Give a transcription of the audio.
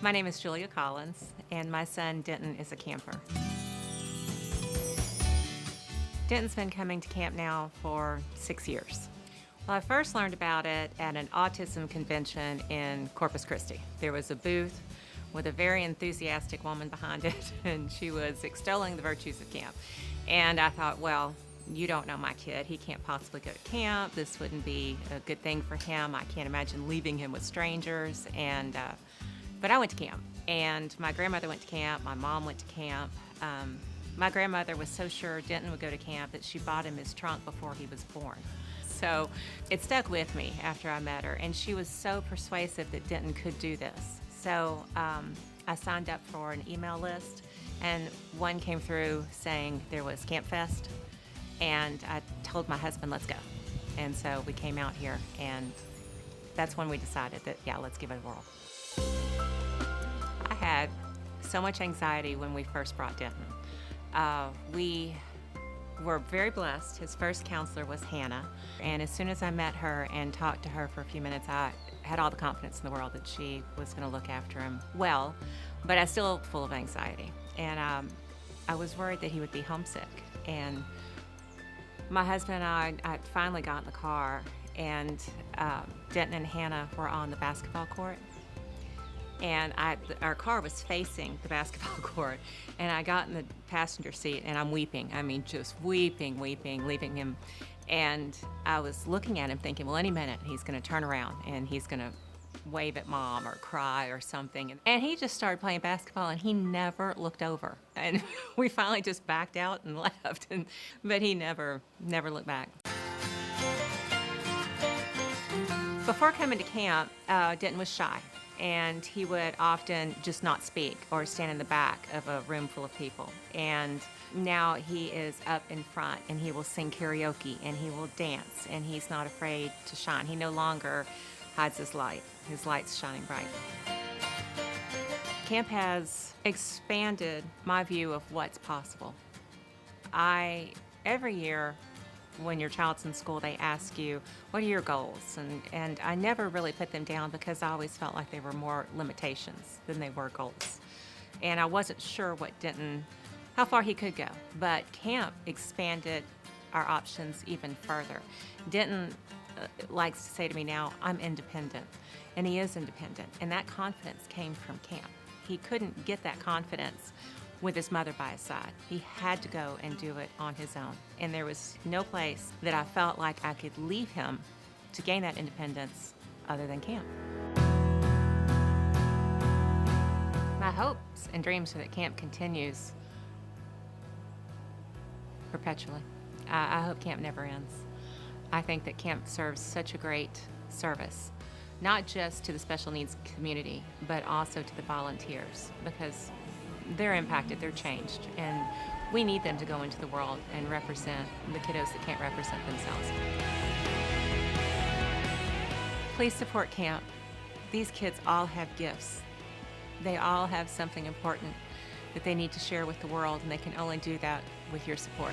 My name is Julia Collins, and my son Denton is a camper. Denton's been coming to camp now for 6 years. Well, I first learned about it at an autism convention in Corpus Christi. There was a booth with a very enthusiastic woman behind it, and she was extolling the virtues of camp. And I thought, well, you don't know my kid. He can't possibly go to camp. This wouldn't be a good thing for him. I can't imagine leaving him with strangers. But I went to camp, and my grandmother went to camp. My mom went to camp. My grandmother was so sure Denton would go to camp that she bought him his trunk before he was born. So it stuck with me after I met her, and she was so persuasive that Denton could do this. So I signed up for an email list, and one came through saying there was Camp Fest, and I told my husband, let's go. And so we came out here, and that's when we decided that, yeah, let's give it a whirl. I had so much anxiety when we first brought Denton. We were very blessed. His first counselor was Hannah, and as soon as I met her and talked to her for a few minutes, I had all the confidence in the world that she was going to look after him well, but I was still full of anxiety. And I was worried that he would be homesick. And my husband and I finally got in the car, and Denton and Hannah were on the basketball court. And our car was facing the basketball court, and I got in the passenger seat, and I'm weeping. I mean, just weeping, leaving him. And I was looking at him thinking, well, any minute he's going to turn around, and he's going to wave at mom or cry or something. And he just started playing basketball, and he never looked over. And we finally just backed out and left, but he never looked back. Before coming to camp, Denton was shy. And he would often just not speak or stand in the back of a room full of people. And now he is up in front, and he will sing karaoke, and he will dance, and he's not afraid to shine. He no longer hides his light. His light's shining bright. Camp has expanded my view of what's possible. Every year, when your child's in school, they ask you, what are your goals? And I never really put them down because I always felt like they were more limitations than they were goals. And I wasn't sure how far he could go. But camp expanded our options even further. Denton likes to say to me now, I'm independent. And he is independent. And that confidence came from camp. He couldn't get that confidence with his mother by his side. He had to go and do it on his own. And there was no place that I felt like I could leave him to gain that independence other than camp. My hopes and dreams are that camp continues perpetually. I hope camp never ends. I think that camp serves such a great service, not just to the special needs community, but also to the volunteers, because they're impacted, they're changed, and we need them to go into the world and represent the kiddos that can't represent themselves. Please support camp. These kids all have gifts. They all have something important that they need to share with the world, and they can only do that with your support.